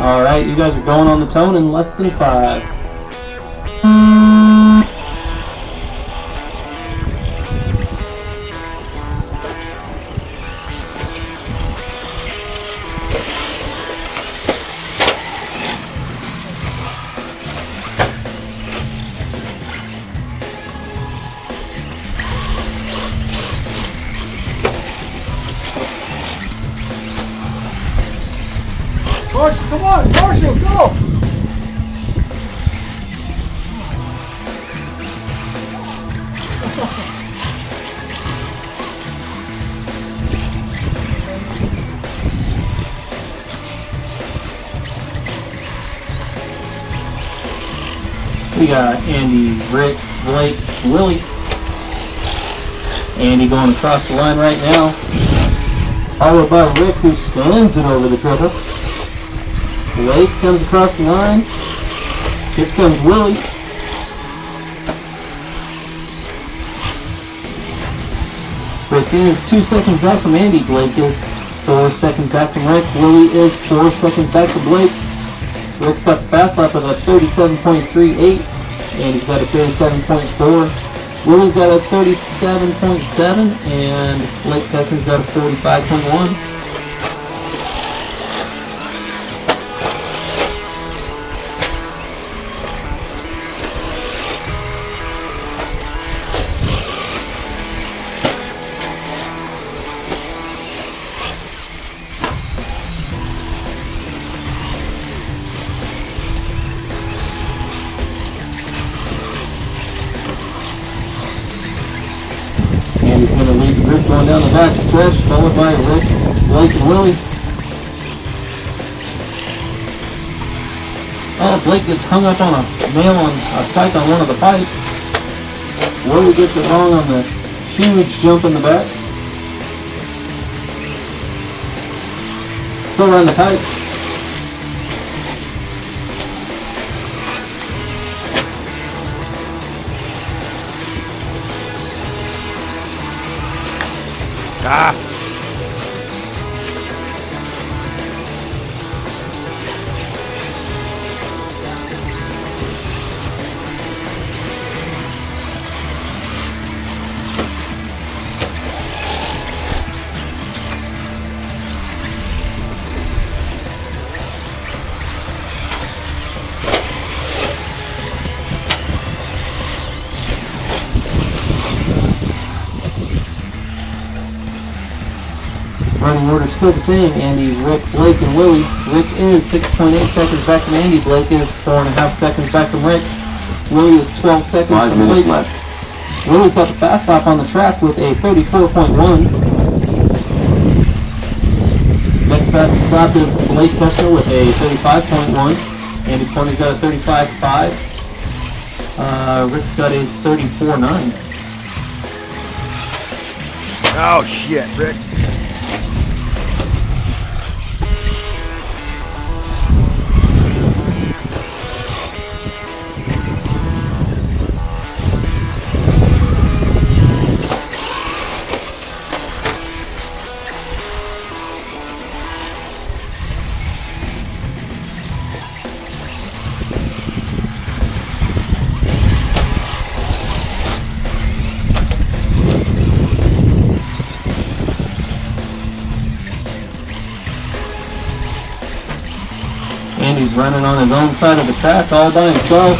Alright, you guys are going on the tone in less than 5. Marshall, come on, Marshall, go! We got Andy, Rick, Blake, Willie. Andy going across the line right now. Followed by Rick, who sends it over the triple. Blake comes across the line. Here comes Willie. Rick is 2 seconds back from Andy. Blake is 4 seconds back from Rick. Willie is 4 seconds back from Blake. Rick's got the fast lap of a 37.38. Andy's got a 37.4. Willie's got a 37.7. And Blake Keston's got a 45.1. He's going to lead the group going down the back stretch, followed by Rick, Blake, and Willie. Oh, Blake gets hung up on a nail on a spike on one of the pipes. Willie gets it wrong on the huge jump in the back. Still around the pipe. Ah! Running order still the same. Andy, Rick, Blake, and Willie. Rick is 6.8 seconds back from Andy. Blake is 4.5 seconds back from Rick. Willie is 12 seconds 5 from minutes Blake. left. Willie's got the fast lap on the track with a 34.1. Next fastest lap is Blake Kessler with a 35.1. Andy Corney's got a 35.5. Rick's got a 34.9. Oh shit, Rick. Andy's running on his own side of the track all by himself.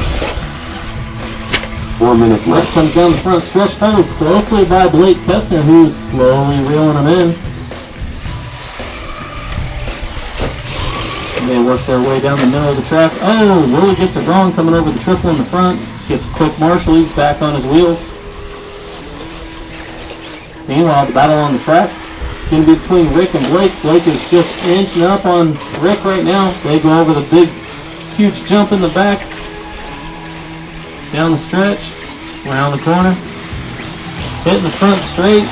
4 minutes Rick left. comes down the front stretch, followed closely by Blake Kessner, who's slowly reeling him in. They work their way down the middle of the track. Oh, Willie gets it wrong coming over the triple in the front. Gets a quick marshal, he's back on his wheels. Meanwhile, the battle on the track is going to be between Rick and Blake. Blake is just inching up on Rick right now. They go over the big, huge jump in the back. Down the stretch, around the corner, hitting the front straight.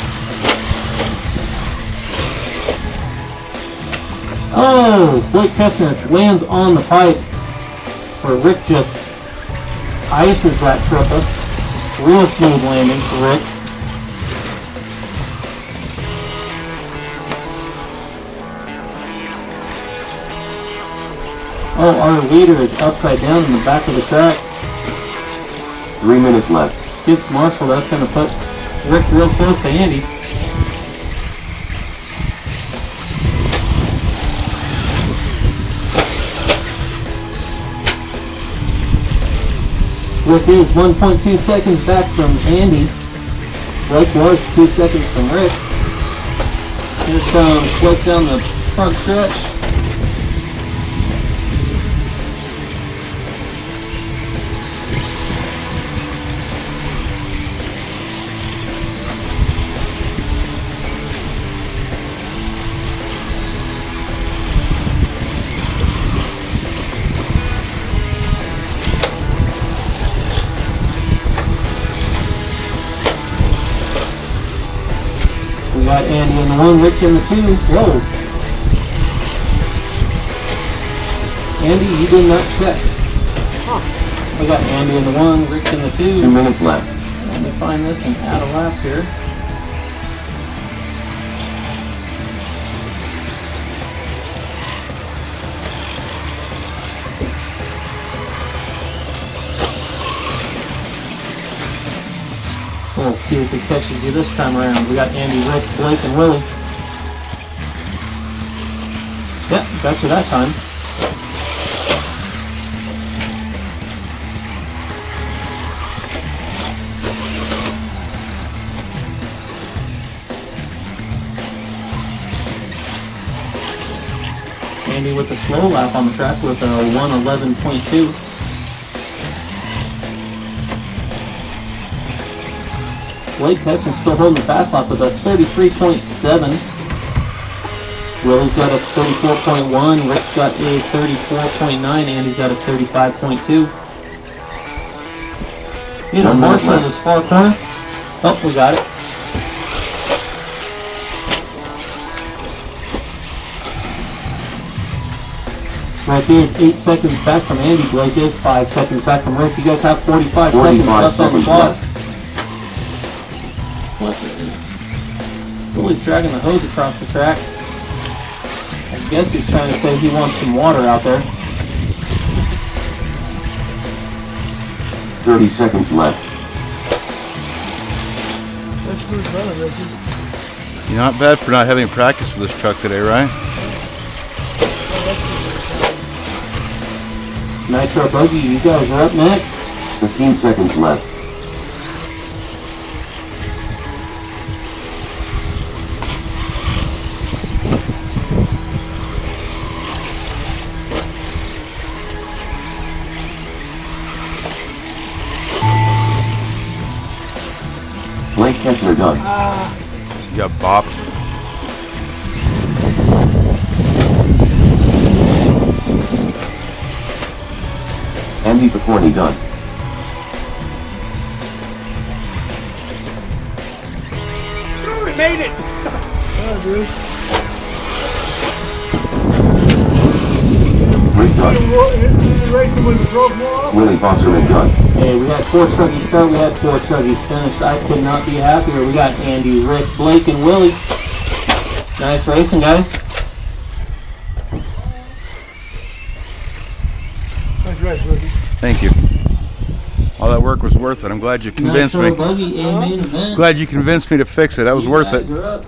Oh, Blake Kessner lands on the pipe where Rick just ices that triple. Real smooth landing for Rick. Oh, our leader is upside down in the back of the track. 3 minutes left. Gibbs Marshall, that's going to put Rick real close to Andy. Rick is 1.2 seconds back from Andy. Blake was 2 seconds from Rick. Here's Blake down the front stretch. We got Andy in the 1, Rick in the 2. Whoa. Andy, you did not check. We got Andy in the 1, Rick in the 2. 2 minutes left. Let me find this and add a lap here. We'll see if it catches you this time around. We got Andy, Rick, Blake, and Willie. Yep, got you that time. Andy with a slow lap on the track with a 1:11.2. Blake Heston still holding the fast lap with a 33.7. Willie's got a 34.1. Rick's got a 34.9. Andy's got a 35.2. You know, Marshall in this far corner. Oh, we got it. Right there is 8 seconds back from Andy. Blake is 5 seconds back from Rick. You guys have 45 seconds left on the clock. Willie's dragging the hose across the track. I guess he's trying to say he wants some water out there. 30 seconds left. That's good running, Ricky. You're not bad for not having practice for this truck today, right? Nitro Buggy, you guys are up next. 15 seconds left. Blake Kessler done. You got bopped. Andy Picorni done. We made it! Rick done. Racing when the drove more off. Willie Bosserman done. Hey, we had 4 Truggies start, we had 4 Truggies finished. I could not be happier. We got Andy, Rick, Blake, and Willie. Nice racing, guys. Nice race, Ricky. Thank you. All that work was worth it. I'm glad you convinced me. Nitro Buggy and main event. Glad you convinced me to fix it. That was worth it. You guys are up.